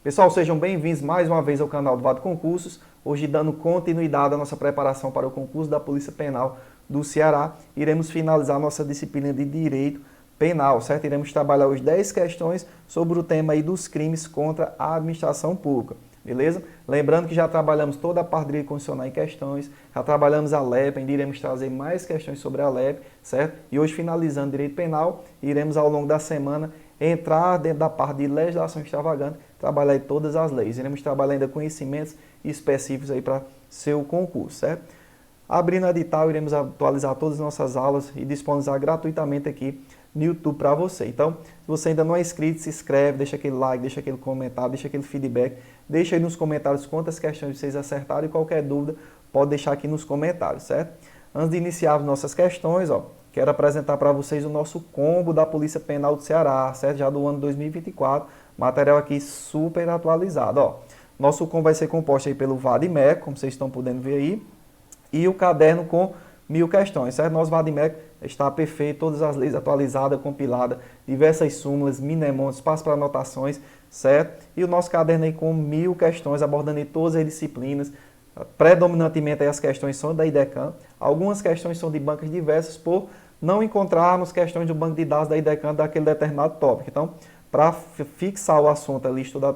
Pessoal, sejam bem-vindos mais uma vez ao canal do Vado Concursos. Hoje, dando continuidade à nossa preparação para o concurso da Polícia Penal do Ceará, iremos finalizar nossa disciplina de Direito Penal, certo? Iremos trabalhar hoje 10 questões sobre o tema aí dos crimes contra a administração pública, beleza? Lembrando que já trabalhamos toda a parte de direito constitucional em questões, já trabalhamos a LEP, ainda iremos trazer mais questões sobre a LEP, certo? E hoje, finalizando direito penal, iremos ao longo da semana entrar dentro da parte de legislação extravagante, trabalhar aí todas as leis. Iremos trabalhar ainda conhecimentos específicos aí para seu concurso, certo? Abrindo o edital, iremos atualizar todas as nossas aulas e disponibilizar gratuitamente aqui no YouTube para você. Então, se você ainda não é inscrito, se inscreve, deixa aquele like, deixa aquele comentário, deixa aquele feedback, deixa aí nos comentários quantas questões vocês acertaram e qualquer dúvida pode deixar aqui nos comentários, certo? Antes de iniciar as nossas questões, quero apresentar para vocês o nosso combo da Polícia Penal do Ceará, certo? Já do ano 2024, material aqui super atualizado, Nosso combo vai ser composto aí pelo Vadimeco, como vocês estão podendo ver aí, e o caderno com 1000 questões, certo? Nosso Vadimeco está perfeito, todas as leis atualizadas, compiladas, diversas súmulas, mnemônicos, espaço para anotações, certo? E o nosso caderno aí com 1000 questões, abordando aí todas as disciplinas. Predominantemente aí as questões são da IDECAM, algumas questões são de bancas diversas, por não encontrarmos questões do banco de dados da IDECAM daquele determinado tópico. Então, para fixar o assunto ali, estudar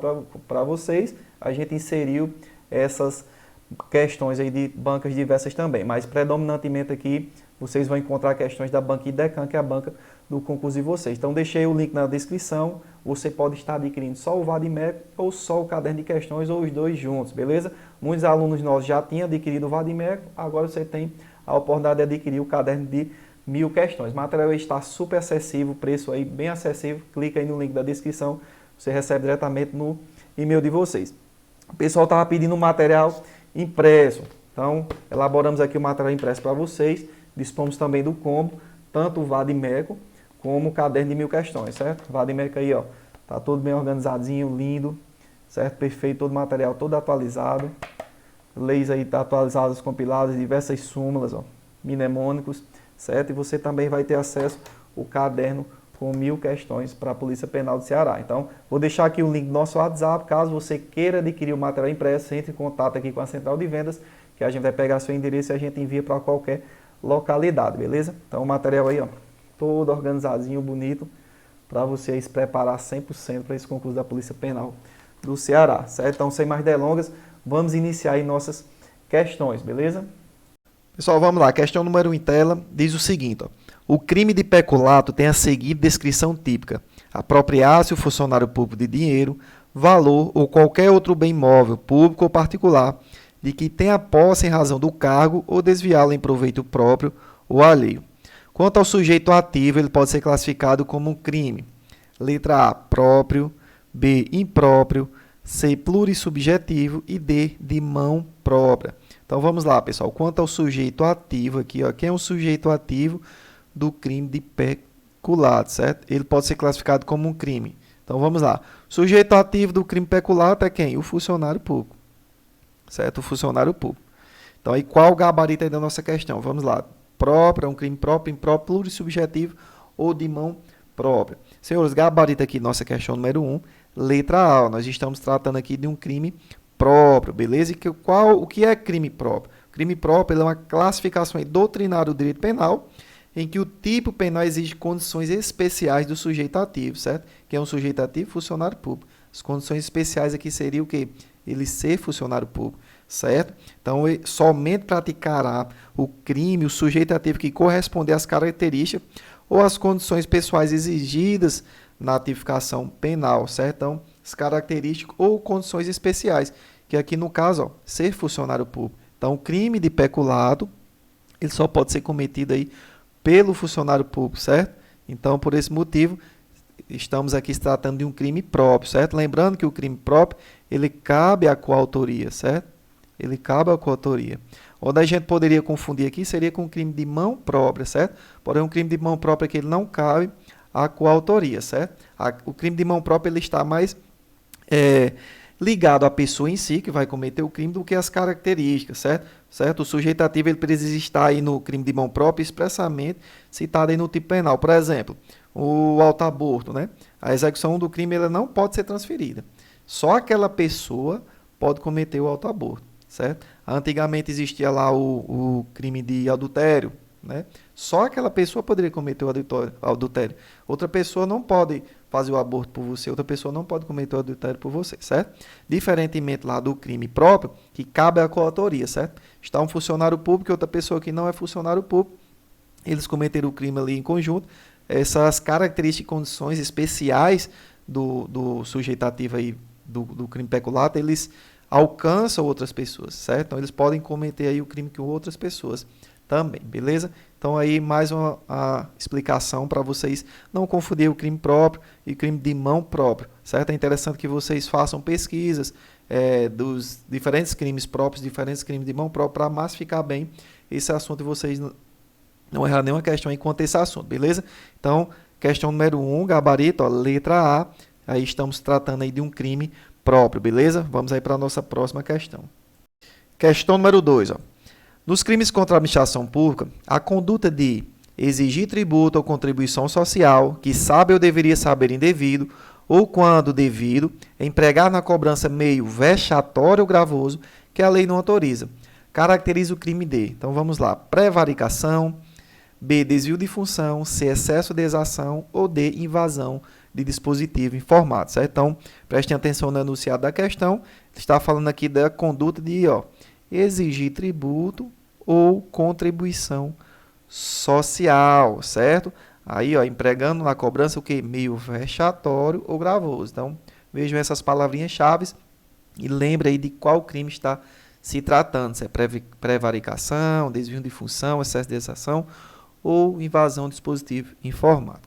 para vocês, a gente inseriu essas questões aí de bancas diversas também, mas predominantemente aqui vocês vão encontrar questões da banca IDECAM, que é a banca do concurso de vocês. Então deixei o link na descrição, você pode estar adquirindo só o Vadimeco ou só o caderno de questões ou os dois juntos, beleza? Muitos alunos nossos já tinham adquirido o Vadimeco, agora você tem a oportunidade de adquirir o caderno de 1000 questões. O material está super acessível, preço aí bem acessível, clica aí no link da descrição, você recebe diretamente no e-mail de vocês. O pessoal estava pedindo material impresso, então elaboramos aqui o material impresso para vocês, dispomos também do combo, tanto o Vadimeco como o caderno de 1000 questões, certo? O Vadimeco aí, tá todo bem organizadinho, lindo, certo? Perfeito, todo o material todo atualizado, leis aí atualizadas, compiladas, diversas súmulas, mnemônicos, certo? E você também vai ter acesso ao caderno com 1000 questões para a Polícia Penal do Ceará. Então, vou deixar aqui o link do nosso WhatsApp, caso você queira adquirir o material impresso, entre em contato aqui com a Central de Vendas, que a gente vai pegar seu endereço e a gente envia para qualquer localidade, beleza? Então, o material aí, todo organizadinho, bonito, para você se preparar 100% para esse concurso da Polícia Penal do Ceará, certo? Então, sem mais delongas, vamos iniciar aí nossas questões, beleza? Pessoal, vamos lá. Questão número 1 em tela diz o seguinte, O crime de peculato tem a seguinte descrição típica: apropriar-se o funcionário público de dinheiro, valor ou qualquer outro bem móvel, público ou particular, de que tenha posse em razão do cargo ou desviá-lo em proveito próprio ou alheio. Quanto ao sujeito ativo, ele pode ser classificado como um crime. Letra A, próprio, B, impróprio, C, plurissubjetivo e D, de mão própria. Então, vamos lá, pessoal. Quanto ao sujeito ativo aqui, quem é o sujeito ativo do crime de peculato, certo? Ele pode ser classificado como um crime. Então, vamos lá. Sujeito ativo do crime peculato é quem? O funcionário público, certo? O funcionário público. Então, aí qual o gabarito aí da nossa questão? Vamos lá. Próprio, é um crime próprio, impróprio, plurissubjetivo ou de mão própria. Senhores, gabarito aqui, nossa questão número 1, letra A. Nós estamos tratando aqui de um crime próprio, beleza? E o que é crime próprio? Crime próprio é uma classificação doutrinária do direito penal, em que o tipo penal exige condições especiais do sujeito ativo, certo? Que é um sujeito ativo, funcionário público. As condições especiais aqui seriam o quê? Ele ser funcionário público, certo? Então, ele somente praticará o crime, o sujeito ativo que corresponder às características ou às condições pessoais exigidas na tipificação penal, certo? Então, as características ou condições especiais, que aqui no caso, ser funcionário público. Então, o crime de peculato, ele só pode ser cometido aí pelo funcionário público, certo? Então, por esse motivo, estamos aqui se tratando de um crime próprio, certo? Lembrando que o crime próprio, ele cabe à coautoria, certo? Ele cabe à coautoria. Onde a gente poderia confundir aqui, seria com o crime de mão própria, certo? Porém, um crime de mão própria que ele não cabe à coautoria, certo? O crime de mão própria, ele está mais ligado à pessoa em si, que vai cometer o crime, do que às características, certo? O sujeito ativo, ele precisa estar aí no crime de mão própria expressamente citado aí no tipo penal. Por exemplo, o autoaborto, né? A execução do crime ela não pode ser transferida. Só aquela pessoa pode cometer o autoaborto, certo? Antigamente existia lá o crime de adultério, né? Só aquela pessoa poderia cometer o adultério. Outra pessoa não pode fazer o aborto por você, outra pessoa não pode cometer o adultério por você, certo? Diferentemente lá do crime próprio, que cabe à coautoria, certo? Está um funcionário público e outra pessoa que não é funcionário público, eles cometeram o crime ali em conjunto. Essas características e condições especiais do sujeitativo aí do crime peculato, eles alcançam outras pessoas, certo? Então, eles podem cometer aí o crime com outras pessoas também, beleza? Então, aí mais uma explicação para vocês não confundir o crime próprio e o crime de mão própria, certo? É interessante que vocês façam pesquisas dos diferentes crimes próprios, diferentes crimes de mão própria, para massificar bem esse assunto e vocês não errar nenhuma questão aí quanto a esse assunto, beleza? Então, questão número 1, gabarito, ó, letra A, aí estamos tratando aí de um crime próprio, beleza? Vamos aí para a nossa próxima questão. Questão número 2, ó. Nos crimes contra a administração pública, a conduta de exigir tributo ou contribuição social, que sabe ou deveria saber indevido, ou quando devido, empregar na cobrança meio vexatório ou gravoso, que a lei não autoriza. Caracteriza o crime de, então vamos lá, prevaricação, B, desvio de função, C, excesso de exação ou D, invasão de dispositivo informado, certo? Então, prestem atenção no enunciado da questão, está falando aqui da conduta de exigir tributo ou contribuição social, certo? Aí, empregando na cobrança o que? Meio vexatório ou gravoso. Então, vejam essas palavrinhas-chave e lembre aí de qual crime está se tratando, se é prevaricação, desvio de função, excesso de exação ou invasão de dispositivo informado.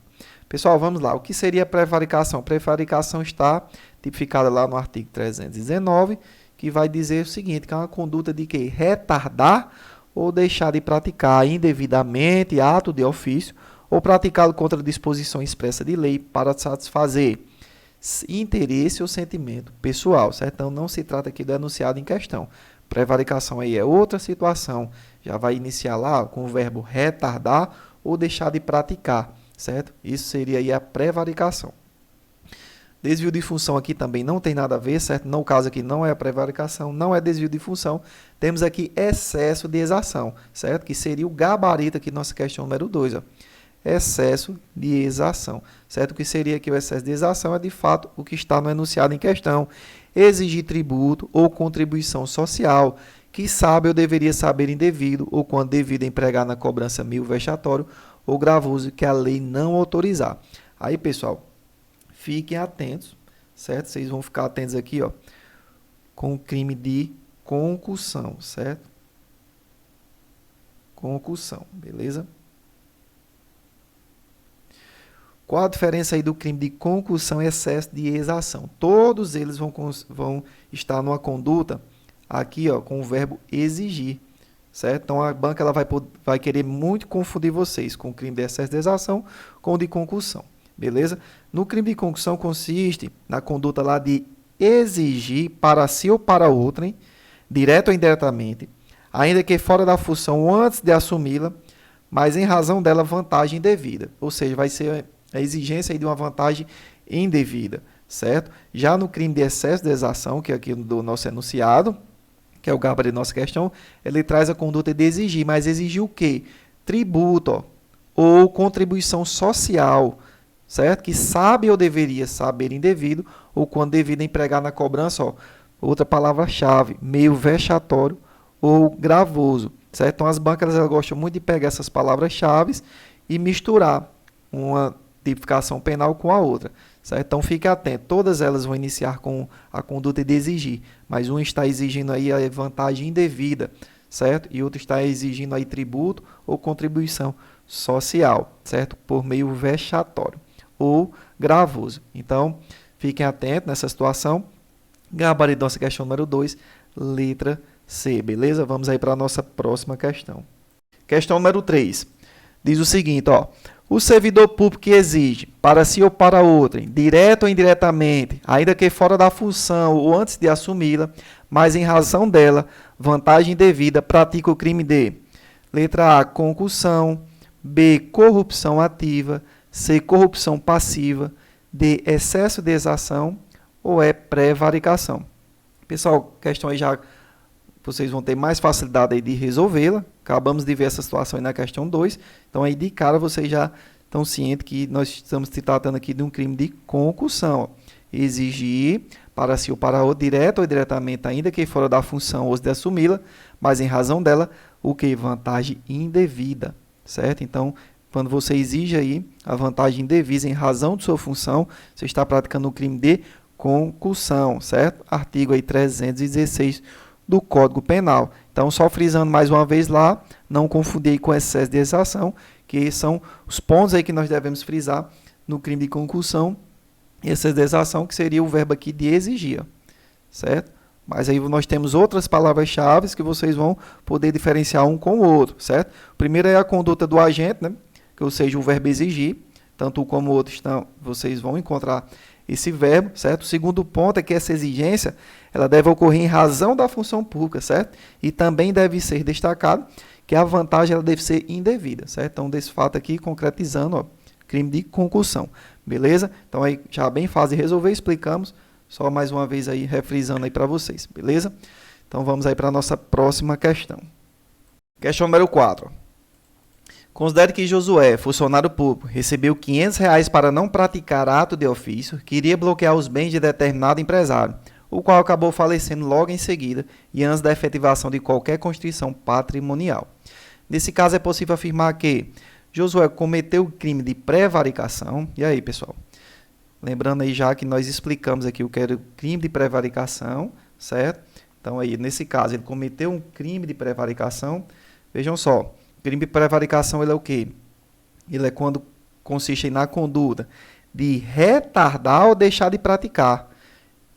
Pessoal, vamos lá. O que seria prevaricação? Prevaricação está tipificada lá no artigo 319, que vai dizer o seguinte, que é uma conduta de que? Retardar ou deixar de praticar indevidamente ato de ofício ou praticá-lo contra disposição expressa de lei para satisfazer interesse ou sentimento pessoal, certo? Então, não se trata aqui do enunciado em questão. Prevaricação aí é outra situação. Já vai iniciar lá com o verbo retardar ou deixar de praticar, certo? Isso seria aí a prevaricação. Desvio de função aqui também não tem nada a ver, certo? No caso aqui não é a prevaricação, não é desvio de função. Temos aqui excesso de exação, certo? Que seria o gabarito aqui, nossa questão número 2, ó. Excesso de exação, certo? O que seria aqui o excesso de exação é, de fato, o que está no enunciado em questão. Exigir tributo ou contribuição social, que sabe ou deveria saber indevido, ou quando devido empregar na cobrança meio vexatório ou gravoso, que a lei não autorizar. Aí, pessoal, fiquem atentos, certo? Vocês vão ficar atentos aqui, ó, com o crime de concussão, certo? Concussão, beleza? Qual a diferença aí do crime de concussão e excesso de exação? Todos eles vão estar numa conduta aqui, ó, com o verbo exigir, certo? Então, a banca ela vai querer muito confundir vocês com o crime de excesso de exação com o de concussão, beleza? No crime de concussão consiste na conduta lá de exigir para si ou para outrem, direto ou indiretamente, ainda que fora da função ou antes de assumi-la, mas em razão dela vantagem indevida, ou seja, vai ser a exigência aí de uma vantagem indevida, certo? Já no crime de excesso de exação, que é aqui do nosso enunciado, que é o gabarito de nossa questão, ele traz a conduta de exigir, mas exigir o quê? Tributo, ou contribuição social, certo? Que sabe ou deveria saber indevido, ou quando devido empregar na cobrança, ó, outra palavra-chave, meio vexatório ou gravoso, certo? Então, as bancas elas gostam muito de pegar essas palavras-chave e misturar uma tipificação penal com a outra, certo? Então, fique atento. Todas elas vão iniciar com a conduta de exigir, mas um está exigindo aí a vantagem indevida, certo? E outro está exigindo aí tributo ou contribuição social, certo? Por meio vexatório ou gravoso. Então, fiquem atentos nessa situação. Gabarito da nossa questão número 2, letra C, beleza? Vamos aí para a nossa próxima questão. Questão número 3. Diz o seguinte, ó. O servidor público que exige, para si ou para outrem, direto ou indiretamente, ainda que fora da função ou antes de assumi-la, mas em razão dela, vantagem devida, pratica o crime de letra A, concussão, B, corrupção ativa, C, corrupção passiva, D, excesso de exação ou é prevaricação. Pessoal, questão aí já vocês vão ter mais facilidade aí de resolvê-la. Acabamos de ver essa situação aí na questão 2. Então, aí de cara, vocês já estão cientes que nós estamos se tratando aqui de um crime de concussão. Ó. Exigir para si ou para outro, direto ou indiretamente, ainda que fora da função ou de assumi-la, mas em razão dela, o que? Vantagem indevida, certo? Então, quando você exige aí a vantagem indevida em razão de sua função, você está praticando um crime de concussão, certo? Artigo aí 316 do Código Penal. Então, só frisando mais uma vez lá, não confundir com excesso de exação, que são os pontos aí que nós devemos frisar no crime de concussão, excesso de exação, que seria o verbo aqui de exigir, certo? Mas aí nós temos outras palavras-chave que vocês vão poder diferenciar um com o outro, certo? O primeiro é a conduta do agente, né? Que, ou seja, o verbo exigir, tanto um como o outro, vocês vão encontrar esse verbo, certo? O segundo ponto é que essa exigência, ela deve ocorrer em razão da função pública, certo? E também deve ser destacado que a vantagem ela deve ser indevida, certo? Então, desse fato aqui, concretizando, ó, crime de concussão, beleza? Então, aí já bem fácil de resolver, explicamos, só mais uma vez aí, refrisando aí para vocês, beleza? Então, vamos aí para a nossa próxima questão. Questão número 4. Considere que Josué, funcionário público, recebeu R$500 para não praticar ato de ofício que iria bloquear os bens de determinado empresário, o qual acabou falecendo logo em seguida e antes da efetivação de qualquer constituição patrimonial. Nesse caso, é possível afirmar que Josué cometeu o crime de prevaricação. E aí, pessoal? Lembrando aí já que nós explicamos aqui o que era o crime de prevaricação, certo? Então, aí, nesse caso, ele cometeu um crime de prevaricação. Vejam só. Crime de prevaricação, ele é o quê? Ele é quando consiste na conduta de retardar ou deixar de praticar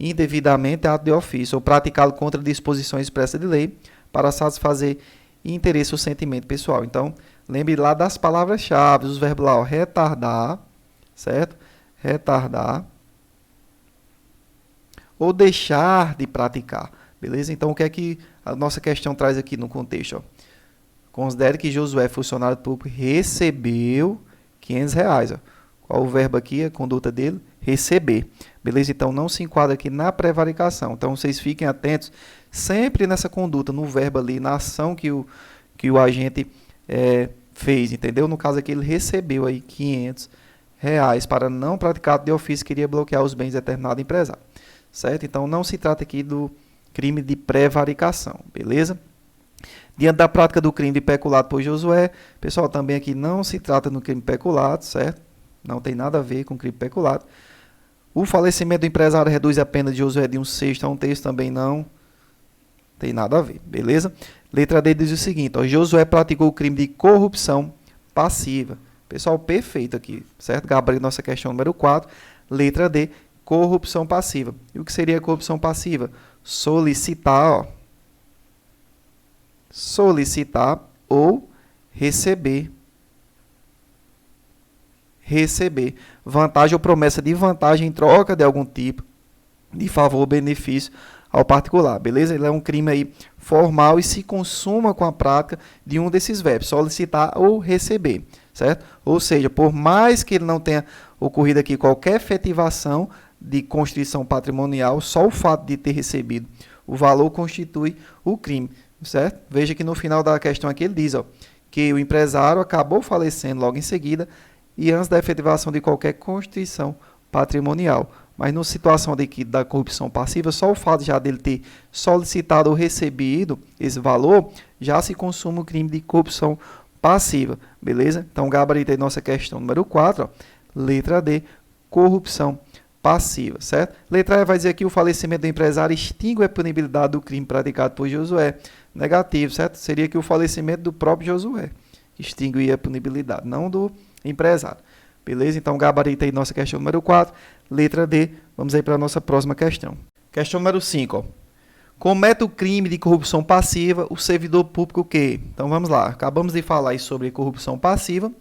indevidamente ato de ofício ou praticá-lo contra disposições expressas de lei para satisfazer interesse ou sentimento pessoal. Então, lembre lá das palavras-chave, os verbos lá, ó, retardar, certo? Retardar ou deixar de praticar, beleza? Então, o que é que a nossa questão traz aqui no contexto, ó? Considere que Josué, funcionário público, recebeu R$500. Ó. Qual o verbo aqui, a conduta dele? Receber. Beleza? Então, não se enquadra aqui na prevaricação. Então, vocês fiquem atentos sempre nessa conduta, no verbo ali, na ação que o agente fez, entendeu? No caso aqui, ele recebeu aí R$500 para não praticar ato de ofício que iria bloquear os bens de determinado empresário. Certo? Então, não se trata aqui do crime de prevaricação. Beleza? Diante da prática do crime de peculado por Josué, pessoal, também aqui não se trata do crime peculado, certo? Não tem nada a ver com crime peculado. O falecimento do empresário reduz a pena de Josué de 1/6 a 1/3, também não tem nada a ver, beleza? Letra D diz o seguinte, ó, Josué praticou o crime de corrupção passiva. Pessoal, perfeito aqui, certo? Gabriel, nossa questão número 4. Letra D, corrupção passiva. E o que seria corrupção passiva? Solicitar, ó. Solicitar ou receber. Receber. Vantagem ou promessa de vantagem em troca de algum tipo de favor ou benefício ao particular, beleza? Ele é um crime aí formal e se consuma com a prática de um desses verbos, solicitar ou receber, certo? Ou seja, por mais que ele não tenha ocorrido aqui qualquer efetivação de constituição patrimonial, só o fato de ter recebido o valor constitui o crime. Certo? Veja que no final da questão aqui ele diz, ó, que o empresário acabou falecendo logo em seguida e antes da efetivação de qualquer constituição patrimonial. Mas na situação da corrupção passiva, só o fato já dele ter solicitado ou recebido esse valor, já se consuma o crime de corrupção passiva. Beleza? Então, gabarito aí nossa questão número 4, ó, letra D, corrupção passiva, certo? Letra E vai dizer que o falecimento do empresário extingue a punibilidade do crime praticado por Josué. Negativo, certo? Seria que o falecimento do próprio Josué extinguir a punibilidade, não do empresário. Beleza? Então, gabarito aí nossa questão número 4, letra D. Vamos aí para a nossa próxima questão. Questão número 5, ó. Comete o crime de corrupção passiva o servidor público que? Então, vamos lá. Acabamos de falar aí sobre corrupção passiva.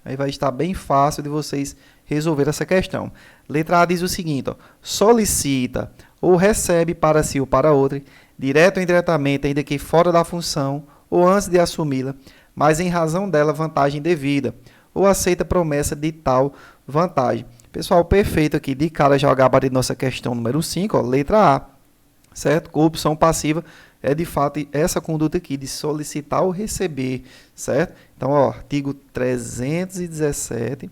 Aí vai estar bem fácil de vocês resolver essa questão. Letra A diz o seguinte, ó, solicita ou recebe para si ou para outra, direto ou indiretamente, ainda que fora da função ou antes de assumi-la, mas em razão dela vantagem devida, ou aceita promessa de tal vantagem. Pessoal, perfeito aqui. De cara já o gabarito da nossa questão número 5, ó, letra A. Certo? Corrupção passiva é de fato essa conduta aqui de solicitar ou receber, certo? Então, ó, artigo 317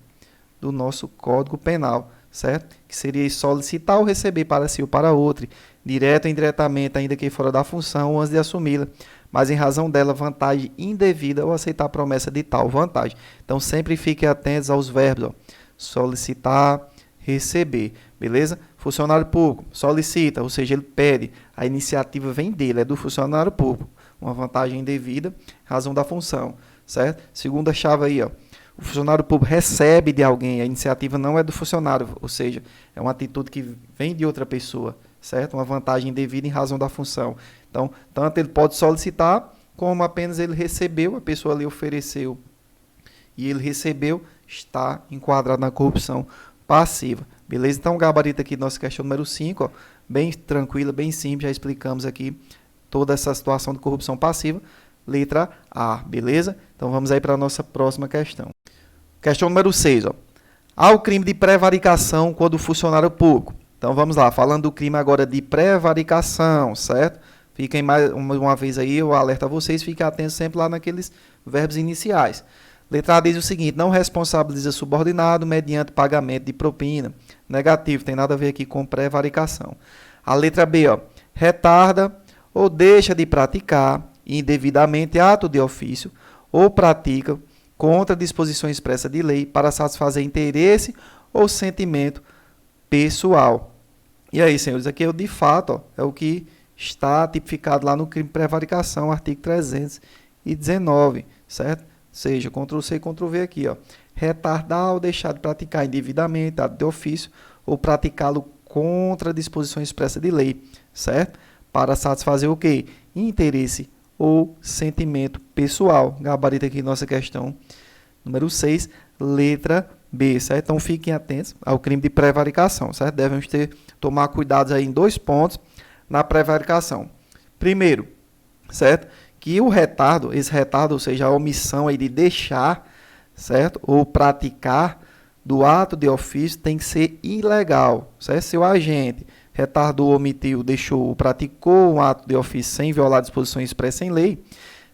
do nosso Código Penal, certo? Que seria solicitar ou receber para si ou para outro, direto ou indiretamente, ainda que fora da função ou antes de assumi-la, mas em razão dela vantagem indevida ou aceitar a promessa de tal vantagem. Então, sempre fiquem atentos aos verbos, ó, solicitar, receber, beleza? Funcionário público solicita, ou seja, ele pede, a iniciativa vem dele, é do funcionário público, uma vantagem indevida, razão da função, certo? Segunda chave aí, ó, o funcionário público recebe de alguém, a iniciativa não é do funcionário, ou seja, é uma atitude que vem de outra pessoa, certo? Uma vantagem indevida em razão da função. Então, tanto ele pode solicitar, como apenas ele recebeu, a pessoa lhe ofereceu e ele recebeu, está enquadrado na corrupção passiva. Beleza? Então, o gabarito aqui da nossa questão número 5, ó, bem tranquila, bem simples, já explicamos aqui toda essa situação de corrupção passiva. Letra A, beleza? Então, vamos aí para a nossa próxima questão. Questão número 6, ó. Há o crime de prevaricação quando o funcionário público. Então, vamos lá, falando do crime agora de prevaricação, certo? Fiquem mais uma vez aí, eu alerto a vocês, fiquem atentos sempre lá naqueles verbos iniciais. Letra A diz o seguinte, não responsabiliza subordinado mediante pagamento de propina. Negativo, tem nada a ver aqui com prevaricação. A letra B, ó, retarda ou deixa de praticar indevidamente ato de ofício ou pratica contra disposição expressa de lei para satisfazer interesse ou sentimento pessoal. E aí, senhores, aqui de fato, ó, é o que está tipificado lá no crime de prevaricação, artigo 319, certo? Ou seja, Ctrl+C e Ctrl+V aqui, ó. Retardar ou deixar de praticar indevidamente ato de ofício ou praticá-lo contra disposição expressa de lei, certo? Para satisfazer o quê? Interesse ou sentimento pessoal. Gabarito aqui nossa questão número 6, letra B, certo? Então fiquem atentos ao crime de prevaricação, certo? Devemos tomar cuidado aí em 2 pontos na prevaricação. Primeiro, certo? Que o retardo, esse retardo, ou seja, a omissão aí de deixar, certo? Ou praticar do ato de ofício tem que ser ilegal, certo? Se o agente retardou, omitiu, deixou ou praticou um ato de ofício sem violar a disposição expressa em lei,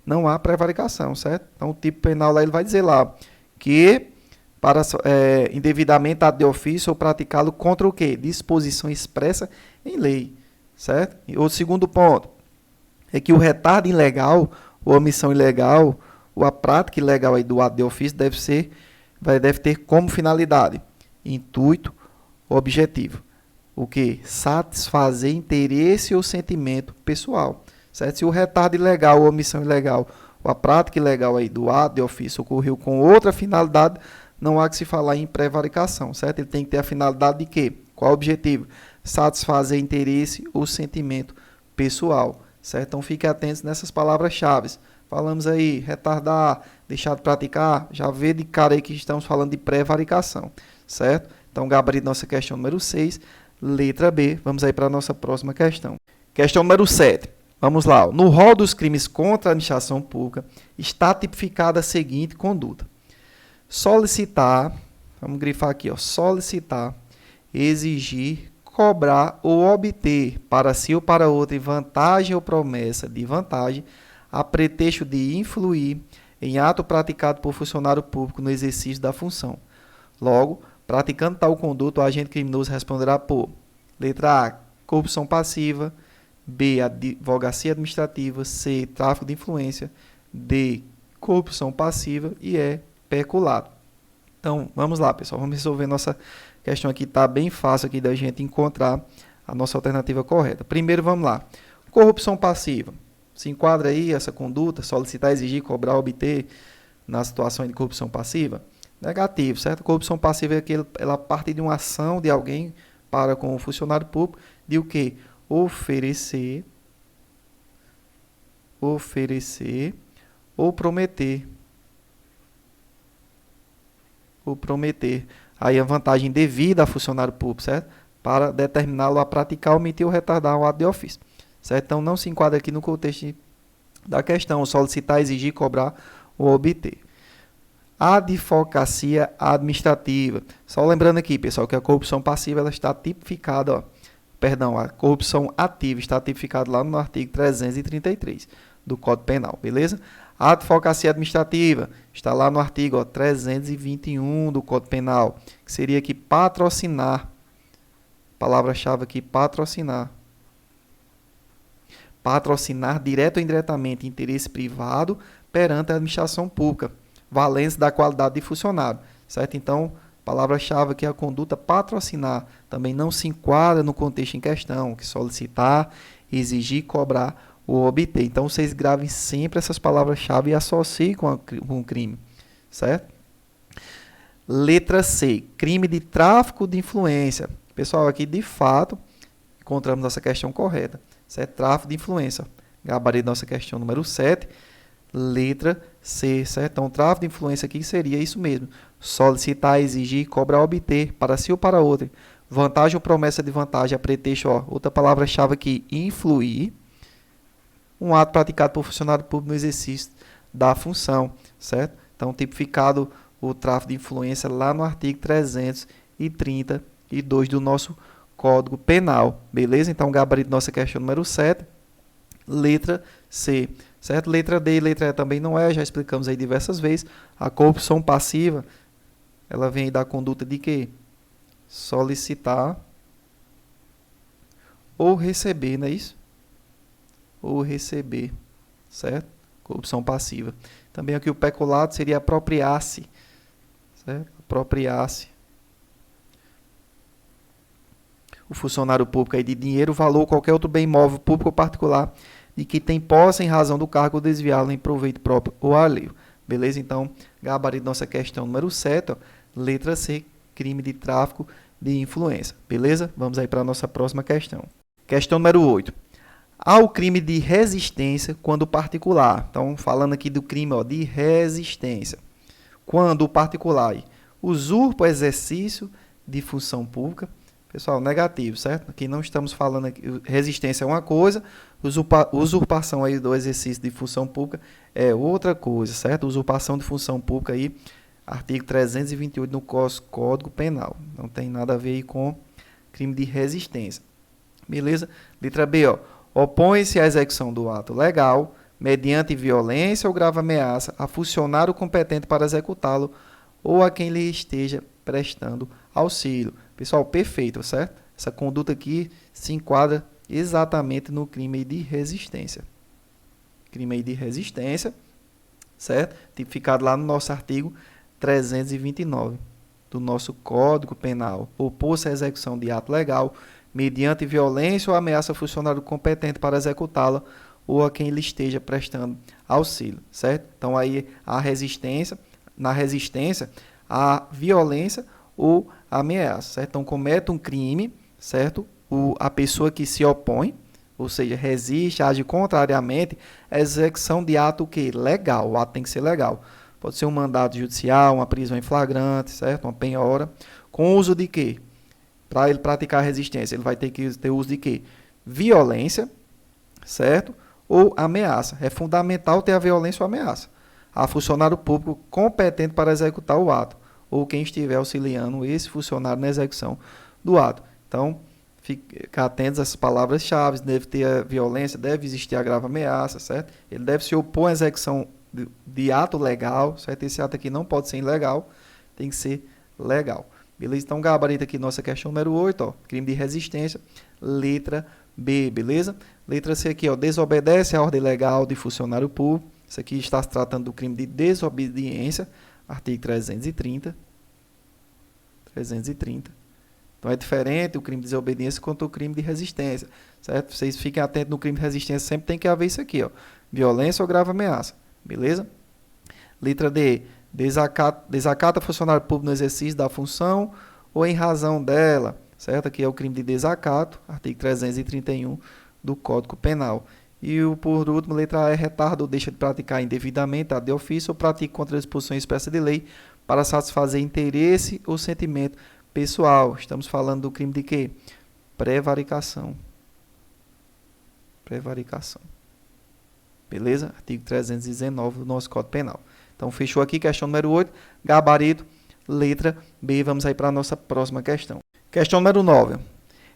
não há prevaricação, certo? Então, o tipo penal lá ele vai dizer lá que para indevidamente ato de ofício ou praticá-lo contra o quê? Disposição expressa em lei, certo? E o segundo ponto é que o retardo ilegal, ou omissão ilegal, ou a prática ilegal aí do ato de ofício deve ter como finalidade intuito, objetivo. O que? Satisfazer interesse ou sentimento pessoal. Certo? Se o retardo ilegal ou omissão ilegal, ou a prática ilegal aí do ato de ofício ocorreu com outra finalidade, não há que se falar em prevaricação. Certo? Ele tem que ter a finalidade de quê? Qual o objetivo? Satisfazer interesse ou sentimento pessoal. Certo? Então, fiquem atentos nessas palavras-chave. Falamos aí, retardar, deixar de praticar, já vê de cara aí que estamos falando de prevaricação. Certo? Então, gabarito nossa questão número 6, letra B. Vamos aí para a nossa próxima questão. Questão número 7. Vamos lá. No rol dos crimes contra a administração pública está tipificada a seguinte conduta. Solicitar, vamos grifar aqui, ó, solicitar, exigir, cobrar ou obter para si ou para outro vantagem ou promessa de vantagem a pretexto de influir em ato praticado por funcionário público no exercício da função. Logo, praticando tal conduta, o agente criminoso responderá por letra A, corrupção passiva, B, advocacia administrativa, C, tráfico de influência, D, corrupção passiva e E, peculato. Então, vamos lá, pessoal, vamos resolver nossa questão aqui, está bem fácil aqui da gente encontrar a nossa alternativa correta. Primeiro, vamos lá. Corrupção passiva. Se enquadra aí essa conduta, solicitar, exigir, cobrar, obter na situação de corrupção passiva? Negativo, certo? Corrupção passiva é que ela parte de uma ação de alguém para com o funcionário público de o quê? Oferecer ou prometer. Aí a vantagem devida a funcionário público, certo? Para determiná-lo a praticar, omitir ou retardar o ato de ofício. Certo? Então, não se enquadra aqui no contexto da questão, solicitar, exigir, cobrar ou obter. Advocacia administrativa. Só lembrando aqui, pessoal, que a corrupção passiva ela está tipificada, ó, perdão, a corrupção ativa está tipificada lá no artigo 333 do Código Penal, beleza? A advocacia administrativa está lá no artigo 321 do Código Penal, que seria aqui patrocinar. Palavra-chave aqui, patrocinar. Patrocinar direto ou indiretamente interesse privado perante a administração pública, valência da qualidade de funcionário, certo? Então, palavra-chave aqui é a conduta patrocinar. Também não se enquadra no contexto em questão, que solicitar, exigir, cobrar ou obter. Então, vocês gravem sempre essas palavras-chave e associem com o crime, certo? Letra C, crime de tráfico de influência. Pessoal, aqui de fato, encontramos nossa questão correta, certo? Tráfico de influência. Gabarito nossa questão número 7, letra C, certo? Então, tráfico de influência aqui seria isso mesmo. Solicitar, exigir, cobrar, obter, para si ou para outro. Vantagem ou promessa de vantagem, a pretexto, ó, outra palavra-chave aqui, influir. Um ato praticado por funcionário público no exercício da função, certo? Então, tipificado o tráfico de influência lá no artigo 332 do nosso Código Penal, beleza? Então, gabarito nossa questão número 7, letra C, certo? Letra D e letra E também não é, já explicamos aí diversas vezes. A corrupção passiva, ela vem da conduta de quê? Solicitar ou receber, não é isso? Ou receber, certo? Corrupção passiva. Também aqui o peculato seria apropriar-se, certo? Apropriar-se. O funcionário público aí de dinheiro, valor, qualquer outro bem imóvel público ou particular de que tem posse em razão do cargo ou desviá-lo em proveito próprio ou alheio. Beleza? Então, gabarito nossa questão número 7, ó, letra C, crime de tráfico de influência. Beleza? Vamos aí para a nossa próxima questão. Questão número 8. Há o crime de resistência quando particular. Então, falando aqui do crime, ó, de resistência. Quando o particular usurpa o exercício de função pública. Pessoal, negativo, certo? Aqui não estamos falando aqui, resistência é uma coisa, usurpação aí do exercício de função pública é outra coisa, certo? Usurpação de função pública aí, artigo 328 no Código Penal. Não tem nada a ver aí com crime de resistência. Beleza? Letra B, ó. Opõe-se à execução do ato legal, mediante violência ou grave ameaça, a funcionário competente para executá-lo ou a quem lhe esteja prestando auxílio. Pessoal, perfeito, certo? Essa conduta aqui se enquadra exatamente no crime de resistência. Crime de resistência, certo? Tipificado lá no nosso artigo 329 do nosso Código Penal. Opor-se à execução de ato legal, mediante violência ou ameaça ao funcionário competente para executá-la ou a quem lhe esteja prestando auxílio, certo? Então, aí a resistência, na resistência, a violência ou ameaça, certo? Então, comete um crime, certo? A pessoa que se opõe, ou seja, resiste, age contrariamente à execução de ato que legal, o ato tem que ser legal. Pode ser um mandado judicial, uma prisão em flagrante, certo? Uma penhora, com uso de quê? Para ele praticar resistência, ele vai ter que ter uso de quê? Violência, certo? Ou ameaça. É fundamental ter a violência ou ameaça. A funcionário público competente para executar o ato, ou quem estiver auxiliando esse funcionário na execução do ato. Então, ficar atentos a essas palavras-chave, deve ter a violência, deve existir a grave ameaça, certo? Ele deve se opor à execução de ato legal, certo? Esse ato aqui não pode ser ilegal, tem que ser legal. Beleza? Então, gabarito aqui, nossa questão número 8, ó, crime de resistência, letra B, beleza? Letra C aqui, ó, desobedece à ordem legal de funcionário público. Isso aqui está se tratando do crime de desobediência, artigo 330. Então, é diferente o crime de desobediência quanto o crime de resistência, certo? Vocês fiquem atentos no crime de resistência, sempre tem que haver isso aqui, ó, violência ou grave ameaça, beleza? Letra D, desacata funcionário público no exercício da função ou em razão dela, certo? Aqui é o crime de desacato, artigo 331 do Código Penal. E por último, letra A, retarda ou deixa de praticar indevidamente a de ofício ou pratica contra a disposição expressa de lei para satisfazer interesse ou sentimento pessoal. Estamos falando do crime de quê? Prevaricação. Beleza? Artigo 319 do nosso Código Penal. Então, fechou aqui, questão número 8, gabarito, letra B. Vamos aí para a nossa próxima questão. Questão número 9.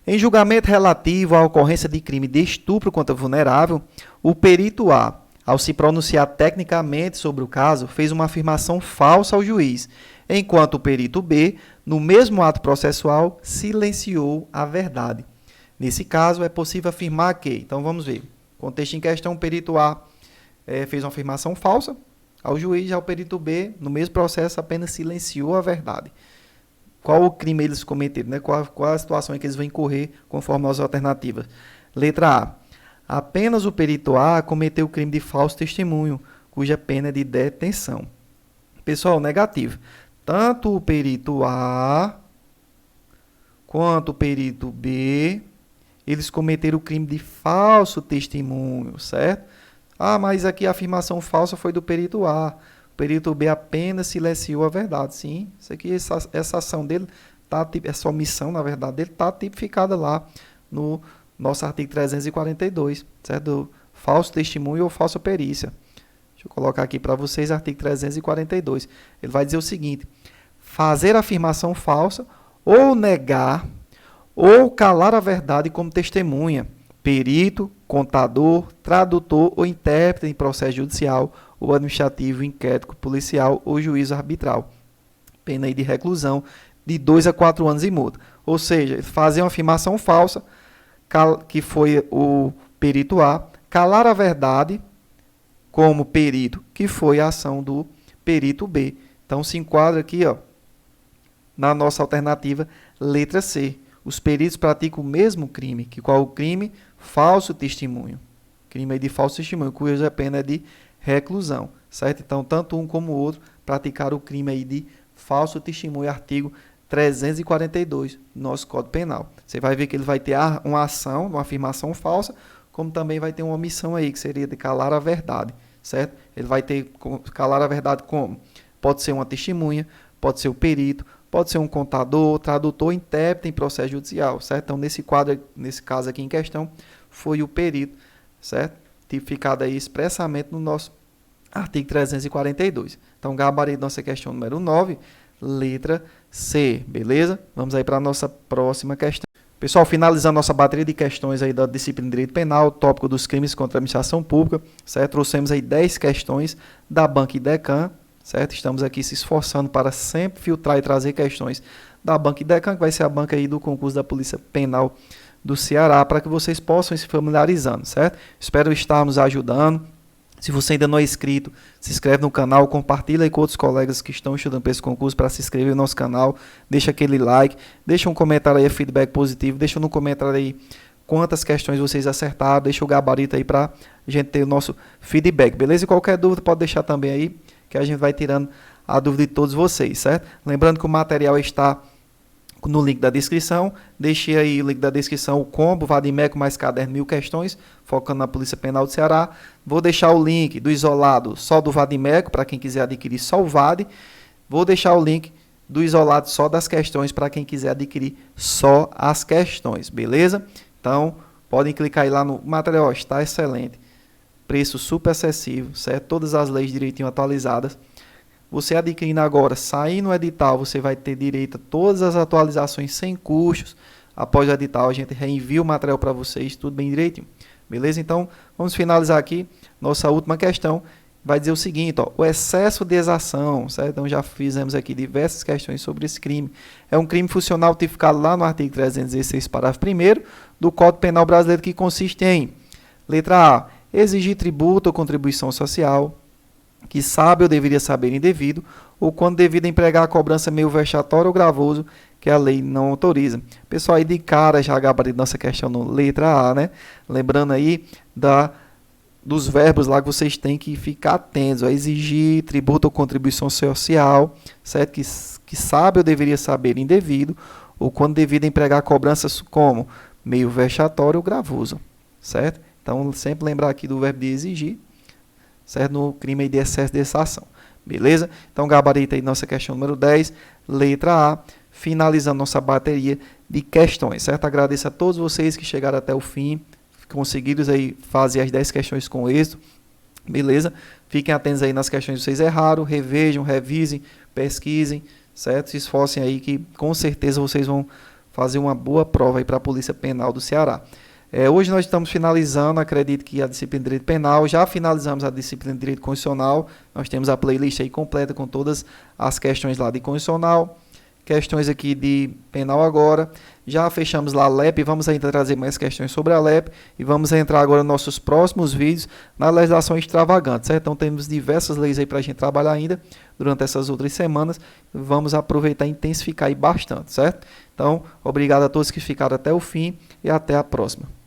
Em julgamento relativo à ocorrência de crime de estupro contra vulnerável, o perito A, ao se pronunciar tecnicamente sobre o caso, fez uma afirmação falsa ao juiz, enquanto o perito B, no mesmo ato processual, silenciou a verdade. Nesse caso, é possível afirmar que, então vamos ver, contexto em questão, o perito A fez uma afirmação falsa ao juiz, já o perito B, no mesmo processo, apenas silenciou a verdade. Qual o crime eles cometeram, né? Qual a situação em que eles vão incorrer conforme as alternativas? Letra A. Apenas o perito A cometeu o crime de falso testemunho, cuja pena é de detenção. Pessoal, negativo. Tanto o perito A quanto o perito B, eles cometeram o crime de falso testemunho, certo? Ah, mas aqui a afirmação falsa foi do perito A. O perito B apenas silenciou a verdade. Sim, isso aqui, essa ação dele, essa omissão, na verdade, dele está tipificada lá no nosso artigo 342, certo? Do falso testemunho ou falsa perícia. Deixa eu colocar aqui para vocês, artigo 342. Ele vai dizer o seguinte: fazer afirmação falsa ou negar ou calar a verdade como testemunha, perito, contador, tradutor ou intérprete em processo judicial ou administrativo, inquérito policial ou juízo arbitral. Pena aí de reclusão de 2 a 4 anos e multa. Ou seja, fazer uma afirmação falsa, que foi o perito A, calar a verdade como perito, que foi a ação do perito B. Então, se enquadra aqui, ó, na nossa alternativa, letra C. Os peritos praticam o mesmo crime. Que qual o crime? Falso testemunho. Crime aí de falso testemunho, cuja pena é de reclusão. Certo? Então, tanto um como o outro praticaram o crime aí de falso testemunho, artigo 342 do nosso Código Penal. Você vai ver que ele vai ter uma ação, uma afirmação falsa, como também vai ter uma omissão aí, que seria de calar a verdade, certo? Ele vai ter calar a verdade como? Pode ser uma testemunha, pode ser o perito, pode ser um contador, tradutor, intérprete em processo judicial, certo? Então, nesse caso aqui em questão, foi o perito, certo? Tipificado aí expressamente no nosso artigo 342. Então, gabarito da nossa questão número 9, letra C, beleza? Vamos aí para a nossa próxima questão. Pessoal, finalizando nossa bateria de questões aí da disciplina de Direito Penal, tópico dos crimes contra a administração pública, certo? Trouxemos aí 10 questões da Banca IDECAM, certo? Estamos aqui se esforçando para sempre filtrar e trazer questões da Banca IDECAM, que vai ser a banca aí do concurso da Polícia Penal do Ceará, para que vocês possam ir se familiarizando, certo? Espero estarmos ajudando. Se você ainda não é inscrito, se inscreve no canal, compartilha aí com outros colegas que estão estudando para esse concurso para se inscrever no nosso canal, deixa aquele like, deixa um comentário aí, feedback positivo, deixa no comentário aí quantas questões vocês acertaram, deixa o gabarito aí para a gente ter o nosso feedback, beleza? E qualquer dúvida pode deixar também aí, que a gente vai tirando a dúvida de todos vocês, certo? Lembrando que o material está no link da descrição, deixei aí o link da descrição, o combo Vadimeco mais caderno 1000 questões, focando na Polícia Penal do Ceará. Vou deixar o link do isolado só do Vadimeco, para quem quiser adquirir só o VAD. Vou deixar o link do isolado só das questões, para quem quiser adquirir só as questões, beleza? Então, podem clicar aí lá no material, está excelente. Preço super acessível, certo? Todas as leis direitinho atualizadas. Você adquirindo agora, sair no edital, você vai ter direito a todas as atualizações sem custos. Após o edital, a gente reenvia o material para vocês, tudo bem direitinho. Beleza? Então, vamos finalizar aqui. Nossa última questão vai dizer o seguinte, ó, o excesso de exação, certo? Então, já fizemos aqui diversas questões sobre esse crime. É um crime funcional tipificado lá no artigo 316, parágrafo 1º do Código Penal Brasileiro, que consiste em, letra A, exigir tributo ou contribuição social, que sabe ou deveria saber indevido, ou quando devido a empregar a cobrança meio vexatória ou gravoso, que a lei não autoriza. Pessoal, aí de cara já gabarito nossa questão no letra A, né? Lembrando aí dos verbos lá que vocês têm que ficar atentos, ó, exigir tributo ou contribuição social, certo? Que sabe ou deveria saber indevido, ou quando devido a empregar cobranças como meio vexatório ou gravoso, certo? Então, sempre lembrar aqui do verbo de exigir, certo? No crime de excesso de exação. Beleza? Então, gabarito aí nossa questão número 10, letra A, finalizando nossa bateria de questões, certo? Agradeço a todos vocês que chegaram até o fim, conseguiram aí fazer as 10 questões com êxito. Beleza? Fiquem atentos aí nas questões que vocês erraram, revejam, revisem, pesquisem, certo? Se esforcem aí que com certeza vocês vão fazer uma boa prova aí para a Polícia Penal do Ceará. Hoje nós estamos finalizando, acredito que a disciplina de Direito Penal, já finalizamos a disciplina de Direito Constitucional, nós temos a playlist aí completa com todas as questões lá de Constitucional, questões aqui de Penal agora, já fechamos lá a LEP, vamos ainda trazer mais questões sobre a LEP e vamos entrar agora nos nossos próximos vídeos na legislação extravagante, certo? Então temos diversas leis aí para a gente trabalhar ainda durante essas outras semanas, vamos aproveitar e intensificar aí bastante, certo? Então, obrigado a todos que ficaram até o fim e até a próxima.